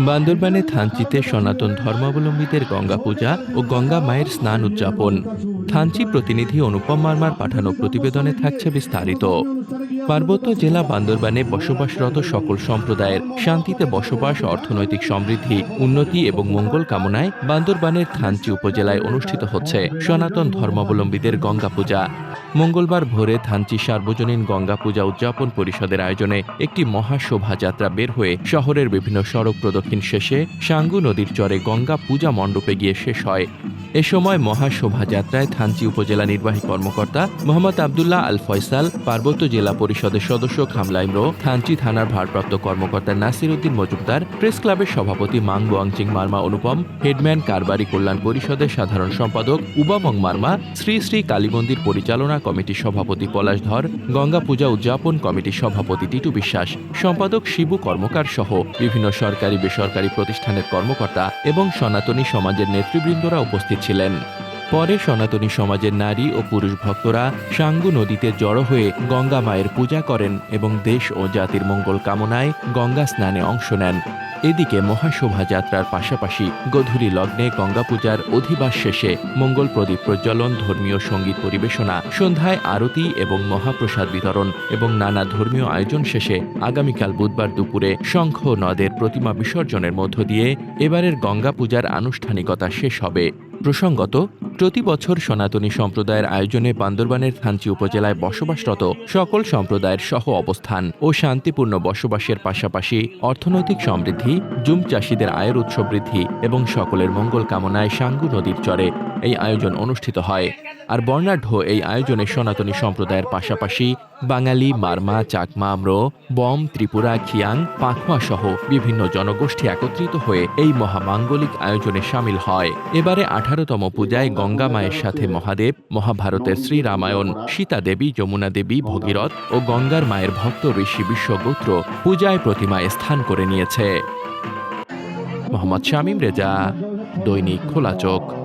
বান্দরবানে থানচিতে সনাতন ধর্মাবলম্বীদের গঙ্গা পূজা ও গঙ্গা মায়ের স্নান উদযাপন। থানচি প্রতিনিধি অনুপম মার্মার পাঠানো প্রতিবেদনে থাকছে বিস্তারিত। পার্বত্য জেলা বান্দরবানে বসবাসরত সকল সম্প্রদায়ের শান্তিতে বসবাস, অর্থনৈতিক সমৃদ্ধি, উন্নতি এবং মঙ্গল কামনায় বান্দরবানের থানচি উপজেলায় অনুষ্ঠিত হচ্ছে সনাতন ধর্মাবলম্বীদের গঙ্গা পূজা। মঙ্গলবার ভোরে থানচি সার্বজনীন গঙ্গা পূজা উদযাপন পরিষদের আয়োজনে একটি মহা শোভাযাত্রা বের হয়ে শহরের বিভিন্ন সড়ক প্রদক্ষিণ শেষে সাঙ্গু নদীর চরে গঙ্গা পূজা মণ্ডপে গিয়ে শেষ হয়। এ সময় মহা শোভাযাত্রায় থানচি উপজেলা নির্বাহী কর্মকর্তা মোহাম্মদ আবদুল্লাহ আল ফয়সাল, পার্বত্য জেলা পরিষদের সদস্য খামলা ইমরো, থানচি থানার ভারপ্রাপ্ত কর্মকর্তা নাসির উদ্দিন মজুমদার, প্রেস ক্লাবের সভাপতি মাং ওয়াংচিং মার্মা অনুপম, হেডম্যান কারবারি কল্যাণ পরিষদের সাধারণ সম্পাদক উবামং মার্মা, শ্রী শ্রী কালীমন্দির পরিচালনা কমিটির সভাপতি পলাশ ধর, গঙ্গা পূজা উদযাপন কমিটির সভাপতি টিটু বিশ্বাস, সম্পাদক শিবু কর্মকার সহ বিভিন্ন সরকারি বেসরকারি প্রতিষ্ঠানের কর্মকর্তা এবং সনাতনী সমাজের নেতৃবৃন্দরা উপস্থিত ছিলেন। পরে সনাতনী সমাজের নারী ও পুরুষ ভক্তরা সাঙ্গু নদীতে জড়ো হয়ে গঙ্গা মায়ের পূজা করেন এবং দেশ ও জাতির মঙ্গল কামনায় গঙ্গা স্নানে অংশ নেন। এদিকে মহাশোভাযাত্রার পাশাপাশি গধূলি লগ্নে গঙ্গা পূজার অধিবাস শেষে মঙ্গল প্রদীপ প্রজ্বলন, ধর্মীয় সঙ্গীত পরিবেশনা, সন্ধ্যায় আরতি এবং মহাপ্রসাদ বিতরণ এবং নানা ধর্মীয় আয়োজন শেষে আগামীকাল বুধবার দুপুরে শঙ্খ নদের প্রতিমা বিসর্জনের মধ্য দিয়ে এবারের গঙ্গা পূজার আনুষ্ঠানিকতা শেষ হবে। প্রসঙ্গত, প্রতি বছর সনাতনী সম্প্রদায়ের আয়োজনে বান্দরবানের থানচি উপজেলায় বসবাসরত সকল সম্প্রদায়ের সহ অবস্থান ও শান্তিপূর্ণ বসবাসের পাশাপাশি অর্থনৈতিক সমৃদ্ধি, জুম চাষিদের আয়ের উৎস বৃদ্ধি এবং সকলের মঙ্গল কামনায় সাঙ্গু নদীর চরে এই আয়োজন অনুষ্ঠিত হয়। আর বর্ণাঢ্য এই আয়োজনে সনাতনী সম্প্রদায়ের পাশাপাশি বাঙালি, মারমা, চাকমা, আম্রো, বম, ত্রিপুরা, খিয়াং, পাখোয়া সহ বিভিন্ন জনগোষ্ঠী একত্রিত হয়ে এই মহামাঙ্গলিক আয়োজনে সামিল হয়। এবারে 18তম পূজায় গঙ্গা মায়ের সাথে মহাদেব, মহাভারতের শ্রী রামায়ণ, সীতা দেবী, যমুনা দেবী, ভগীরথ ও গঙ্গার মায়ের ভক্ত ঋষি বিশ্বগোত্র পূজায় প্রতিমায় স্থান করে নিয়েছে। মোহাম্মদ শামীম রেজা, দৈনিক খোলা চোখ।